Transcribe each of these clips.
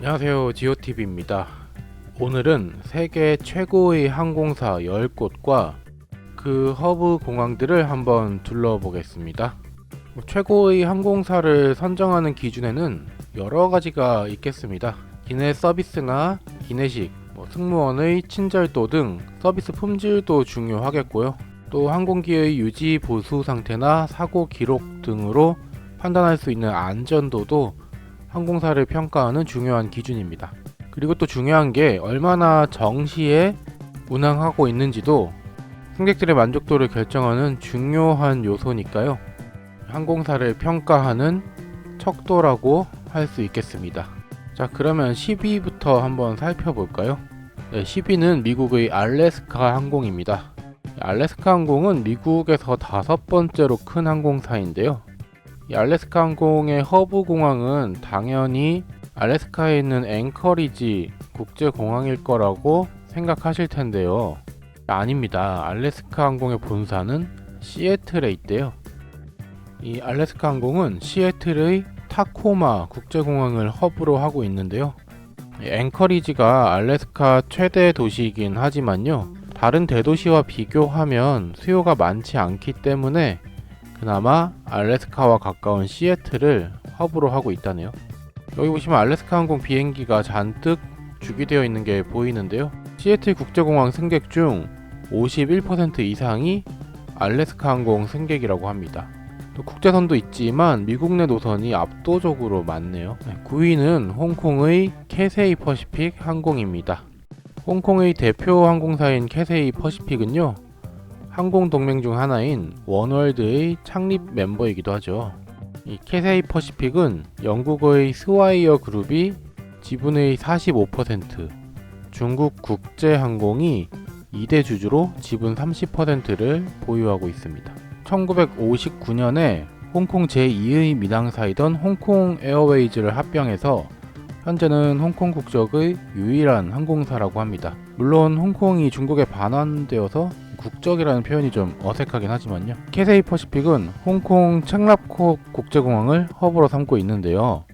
안녕하세요, 지오TV입니다. 오늘은 세계 최고의 항공사 10곳과 그 허브 공항들을 한번 둘러보겠습니다. 최고의 항공사를 선정하는 기준에는 여러 가지가 있겠습니다. 기내 서비스나 기내식, 승무원의 친절도 등 서비스 품질도 중요하겠고요. 또 항공기의 유지 보수 상태나 사고 기록 등으로 판단할 수 있는 안전도도 항공사를 평가하는 중요한 기준입니다. 그리고 또 중요한 게 얼마나 정시에 운항하고 있는지도 승객들의 만족도를 결정하는 중요한 요소니까요. 항공사를 평가하는 척도라고 할 수 있겠습니다. 자, 그러면 10위부터 한번 살펴볼까요? 10위는 미국의 알래스카 항공입니다. 알래스카 항공은 미국에서 5번째로 큰 항공사인데요. 이 알래스카 항공의 허브 공항은 당연히 알래스카에 있는 앵커리지 국제공항일 거라고 생각하실 텐데요. 아닙니다. 알래스카 항공의 본사는 시애틀에 있대요. 이 알래스카 항공은 시애틀의 타코마 국제공항을 허브로 하고 있는데요. 앵커리지가 알래스카 최대 도시이긴 하지만요, 다른 대도시와 비교하면 수요가 많지 않기 때문에 그나마 알래스카와 가까운 시애틀을 허브로 하고 있다네요. 여기 보시면 알래스카 항공 비행기가 잔뜩 주기되어 있는 게 보이는데요. 시애틀 국제공항 승객 중 51% 이상이 알래스카 항공 승객이라고 합니다. 또 국제선도 있지만 미국 내 노선이 압도적으로 많네요. 9위는 홍콩의 캐세이 퍼시픽 항공입니다. 홍콩의 대표 항공사인 캐세이 퍼시픽은요, 항공동맹 중 하나인 원월드의 창립 멤버이기도 하죠. 이 캐세이 퍼시픽은 영국의 스와이어 그룹이 지분의 45%, 중국 국제항공이 2대 주주로 지분 30%를 보유하고 있습니다. 1959년에 홍콩 제2의 민항사이던 홍콩 에어웨이즈를 합병해서 현재는 홍콩 국적의 유일한 항공사라고 합니다. 물론 홍콩이 중국에 반환되어서 국적이라는 표현이 좀 어색하긴 하지만요. 캐세이 퍼시픽은 홍콩 챈랍콕 국제공항을 허브로 삼고 있는데요.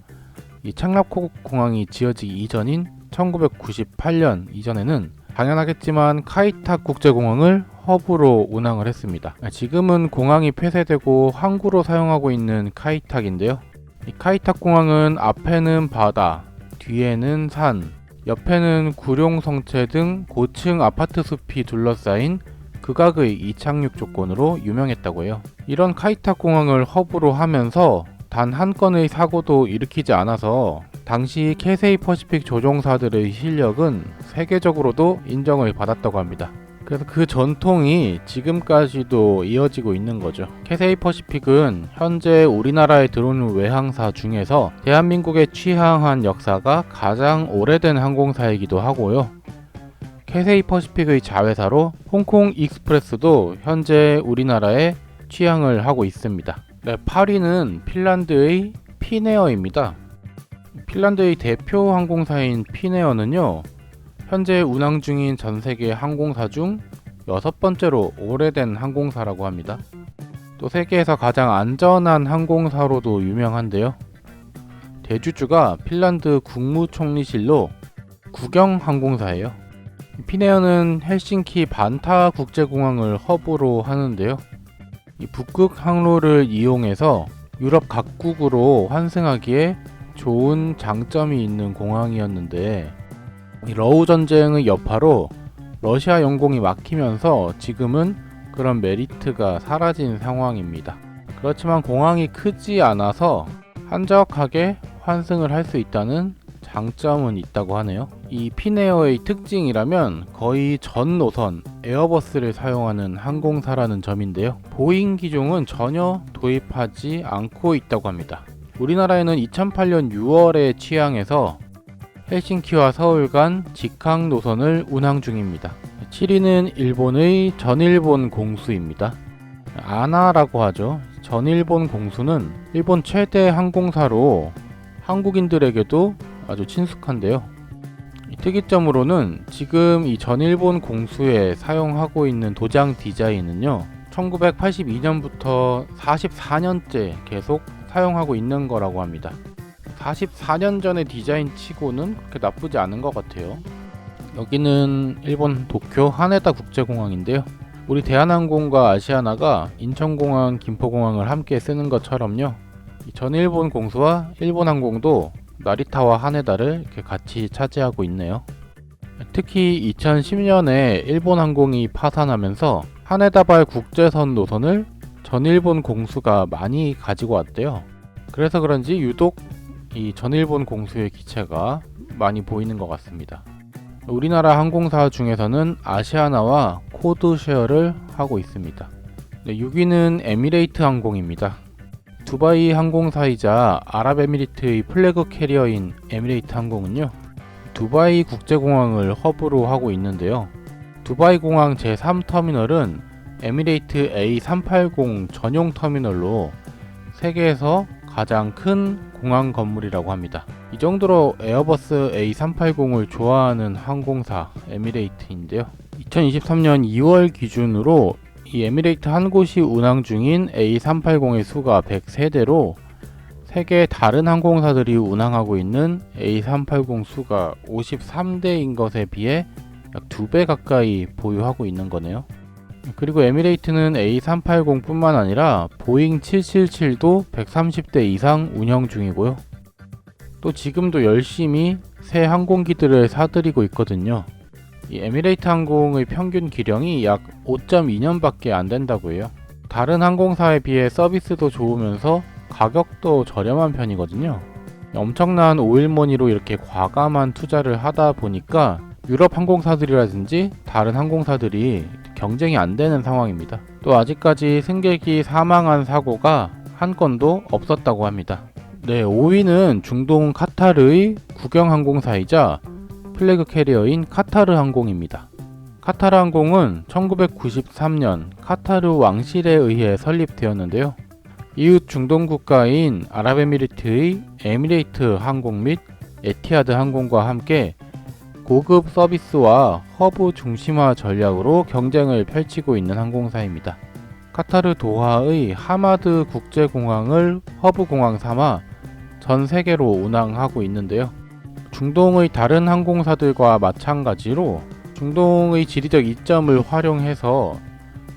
이 챈랍콕 공항이 지어지기 이전인 1998년 이전에는 당연하겠지만 카이탁 국제공항을 허브로 운항을 했습니다. 지금은 공항이 폐쇄되고 항구로 사용하고 있는 카이탁인데요. 이 카이탁 공항은 앞에는 바다, 뒤에는 산, 옆에는 구룡성체 등 고층 아파트 숲이 둘러싸인 극악의 이착륙 조건으로 유명했다고 해요. 이런 카이탁 공항을 허브로 하면서 단 한 건의 사고도 일으키지 않아서 당시 캐세이 퍼시픽 조종사들의 실력은 세계적으로도 인정을 받았다고 합니다. 그래서 그 전통이 지금까지도 이어지고 있는 거죠. 캐세이 퍼시픽은 현재 우리나라에 들어오는 외항사 중에서 대한민국에 취항한 역사가 가장 오래된 항공사이기도 하고요. 캐세이 퍼시픽의 자회사로 홍콩 익스프레스도 현재 우리나라에 취항을 하고 있습니다. 8위는 핀란드의 피네어입니다. 핀란드의 대표 항공사인 피네어는요, 현재 운항 중인 전 세계 항공사 중 6번째로 오래된 항공사라고 합니다. 또 세계에서 가장 안전한 항공사로도 유명한데요. 대주주가 핀란드 국무총리실로 국영 항공사예요. 피네어는 헬싱키 반타 국제공항을 허브로 하는데요. 이 북극 항로를 이용해서 유럽 각국으로 환승하기에 좋은 장점이 있는 공항이었는데, 이 러우 전쟁의 여파로 러시아 영공이 막히면서 지금은 그런 메리트가 사라진 상황입니다. 그렇지만 공항이 크지 않아서 한적하게 환승을 할 수 있다는 장점은 있다고 하네요. 이 피네어의 특징이라면 거의 전 노선 에어버스를 사용하는 항공사라는 점인데요. 보잉 기종은 전혀 도입하지 않고 있다고 합니다. 우리나라에는 2008년 6월에 취항해서 헬싱키와 서울 간 직항 노선을 운항 중입니다. 7위는 일본의 전일본 공수입니다. 아나라고 하죠. 전일본 공수는 일본 최대 항공사로 한국인들에게도 아주 친숙한데요. 특이점으로는 지금 이 전일본 공수에 사용하고 있는 도장 디자인은요, 1982년부터 44년째 계속 사용하고 있는 거라고 합니다. 44년 전의 디자인 치고는 그렇게 나쁘지 않은 것 같아요. 여기는 일본 도쿄 하네다 국제공항인데요. 우리 대한항공과 아시아나가 인천공항, 김포공항을 함께 쓰는 것처럼요. 전일본 공수와 일본항공도 나리타와 하네다를 이렇게 같이 차지하고 있네요. 특히 2010년에 일본항공이 파산하면서 하네다발 국제선 노선을 전일본 공수가 많이 가지고 왔대요. 그래서 그런지 유독 이 전일본 공수의 기체가 많이 보이는 것 같습니다. 우리나라 항공사 중에서는 아시아나와 코드쉐어를 하고 있습니다. 6위는 에미레이트 항공입니다. 두바이 항공사이자 아랍에미리트의 플래그 캐리어인 에미레이트 항공은요, 두바이 국제공항을 허브로 하고 있는데요. 두바이 공항 제3터미널은 에미레이트 A380 전용 터미널로 세계에서 가장 큰 공항 건물이라고 합니다. 이 정도로 에어버스 A380을 좋아하는 항공사 에미레이트인데요. 2023년 2월 기준으로 이 에미레이트 한 곳이 운항 중인 A380의 수가 103대로 세계 다른 항공사들이 운항하고 있는 A380 수가 53대인 것에 비해 약 2배 가까이 보유하고 있는 거네요. 그리고 에미레이트는 A380 뿐만 아니라 보잉 777도 130대 이상 운영 중이고요. 또 지금도 열심히 새 항공기들을 사들이고 있거든요. 이 에미레이트 항공의 평균 기령이 약 5.2년밖에 안 된다고 해요. 다른 항공사에 비해 서비스도 좋으면서 가격도 저렴한 편이거든요. 엄청난 오일머니로 이렇게 과감한 투자를 하다 보니까 유럽 항공사들이라든지 다른 항공사들이 경쟁이 안 되는 상황입니다. 또 아직까지 승객이 사망한 사고가 한 건도 없었다고 합니다. 네, 5위는 중동 카타르의 국영항공사이자 플래그 캐리어인 카타르 항공입니다. 카타르 항공은 1993년 카타르 왕실에 의해 설립되었는데요. 이웃 중동 국가인 아랍에미리트의 에미레이트 항공 및 에티하드 항공과 함께 고급 서비스와 허브 중심화 전략으로 경쟁을 펼치고 있는 항공사입니다. 카타르 도하의 하마드 국제공항을 허브 공항 삼아 전 세계로 운항하고 있는데요. 중동의 다른 항공사들과 마찬가지로 중동의 지리적 이점을 활용해서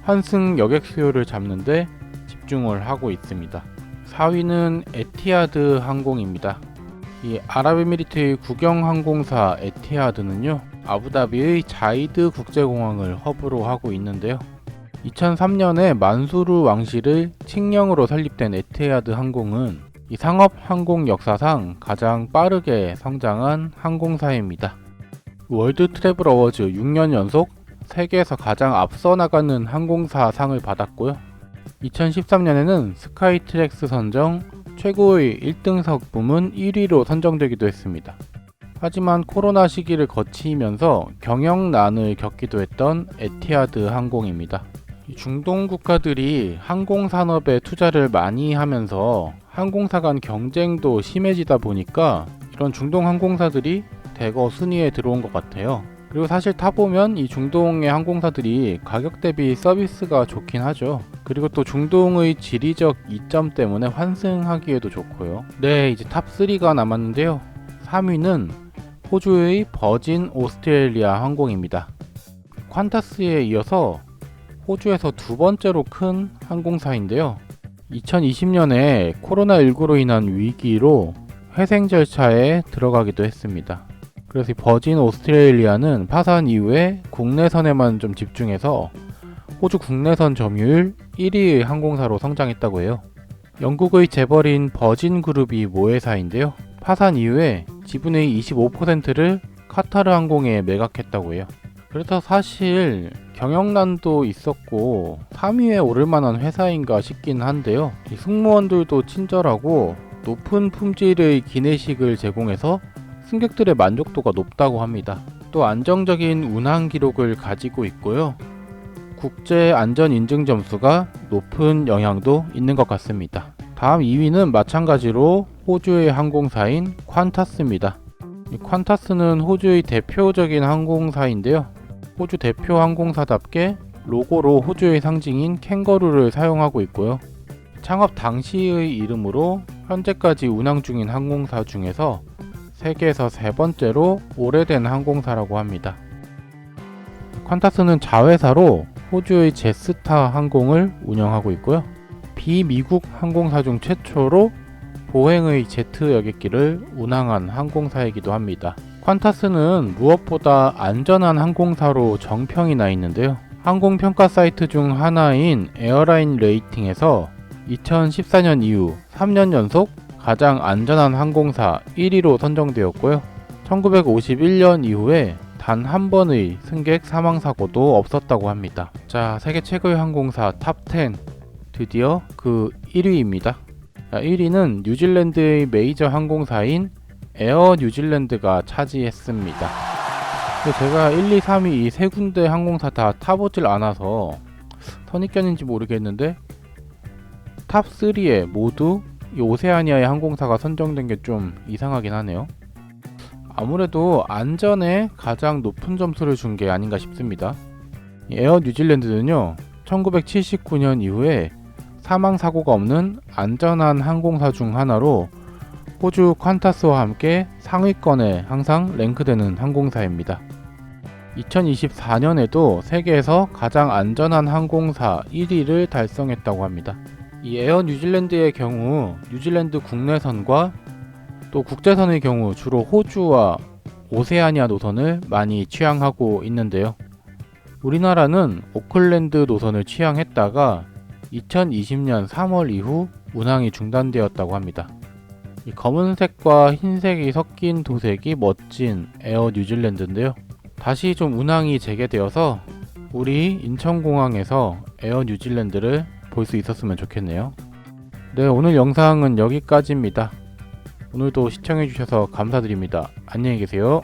환승 여객 수요를 잡는데 집중을 하고 있습니다. 4위는 에티하드 항공입니다. 이 아랍에미리트의 국영항공사 에티하드는요, 아부다비의 자이드 국제공항을 허브로 하고 있는데요. 2003년에 만수르 왕실의 칙령으로 설립된 에티하드 항공은 이 상업 항공 역사상 가장 빠르게 성장한 항공사입니다. 월드 트래블 어워즈 6년 연속 세계에서 가장 앞서 나가는 항공사 상을 받았고요. 2013년에는 스카이트랙스 선정 최고의 1등석 부문 1위로 선정되기도 했습니다. 하지만 코로나 시기를 거치면서 경영난을 겪기도 했던 에티하드 항공입니다. 중동 국가들이 항공산업에 투자를 많이 하면서 항공사 간 경쟁도 심해지다 보니까 이런 중동 항공사들이 대거 순위에 들어온 것 같아요. 그리고 사실 타보면 이 중동의 항공사들이 가격 대비 서비스가 좋긴 하죠. 그리고 또 중동의 지리적 이점 때문에 환승하기에도 좋고요. 네, 이제 탑3가 남았는데요. 3위는 호주의 버진 오스트레일리아 항공입니다. 퀀타스에 이어서 호주에서 두 번째로 큰 항공사인데요. 2020년에 코로나19로 인한 위기로 회생 절차에 들어가기도 했습니다. 그래서 이 버진 오스트레일리아는 파산 이후에 국내선에만 좀 집중해서 호주 국내선 점유율 1위의 항공사로 성장했다고 해요. 영국의 재벌인 버진 그룹이 모회사인데요. 파산 이후에 지분의 25%를 카타르 항공에 매각했다고 해요. 그래서 사실 경영난도 있었고 3위에 오를 만한 회사인가 싶긴 한데요. 이 승무원들도 친절하고 높은 품질의 기내식을 제공해서 승객들의 만족도가 높다고 합니다. 또 안정적인 운항 기록을 가지고 있고요. 국제 안전 인증 점수가 높은 영향도 있는 것 같습니다. 다음 2위는 마찬가지로 호주의 항공사인 퀀타스입니다. 이 퀀타스는 호주의 대표적인 항공사인데요. 호주 대표 항공사답게 로고로 호주의 상징인 캥거루를 사용하고 있고요. 창업 당시의 이름으로 현재까지 운항 중인 항공사 중에서 세계에서 세 번째로 오래된 항공사라고 합니다. 퀀타스는 자회사로 호주의 제스타 항공을 운영하고 있고요. 비미국 항공사 중 최초로 보행의 제트 여객기를 운항한 항공사이기도 합니다. 퀀타스는 무엇보다 안전한 항공사로 정평이 나 있는데요. 항공평가 사이트 중 하나인 에어라인 레이팅에서 2014년 이후 3년 연속 가장 안전한 항공사 1위로 선정되었고요. 1951년 이후에 단 한 번의 승객 사망 사고도 없었다고 합니다. 자, 세계 최고의 항공사 탑10 드디어 그 1위입니다. 1위는 뉴질랜드의 메이저 항공사인 에어 뉴질랜드가 차지했습니다. 제가 1, 2, 3위 이 세 군데 항공사 다 타보질 않아서 선입견인지 모르겠는데 탑 3에 모두 이 오세아니아의 항공사가 선정된 게 좀 이상하긴 하네요. 아무래도 안전에 가장 높은 점수를 준 게 아닌가 싶습니다. 에어 뉴질랜드는요, 1979년 이후에 사망사고가 없는 안전한 항공사 중 하나로 호주 퀀타스와 함께 상위권에 항상 랭크되는 항공사입니다. 2024년에도 세계에서 가장 안전한 항공사 1위를 달성했다고 합니다. 이 에어 뉴질랜드의 경우 뉴질랜드 국내선과 또 국제선의 경우 주로 호주와 오세아니아 노선을 많이 취항하고 있는데요. 우리나라는 오클랜드 노선을 취항했다가 2020년 3월 이후 운항이 중단되었다고 합니다. 이 검은색과 흰색이 섞인 도색이 멋진 에어 뉴질랜드인데요. 다시 좀 운항이 재개되어서 우리 인천공항에서 에어 뉴질랜드를 볼 수 있었으면 좋겠네요. 네, 오늘 영상은 여기까지입니다. 오늘도 시청해주셔서 감사드립니다. 안녕히 계세요.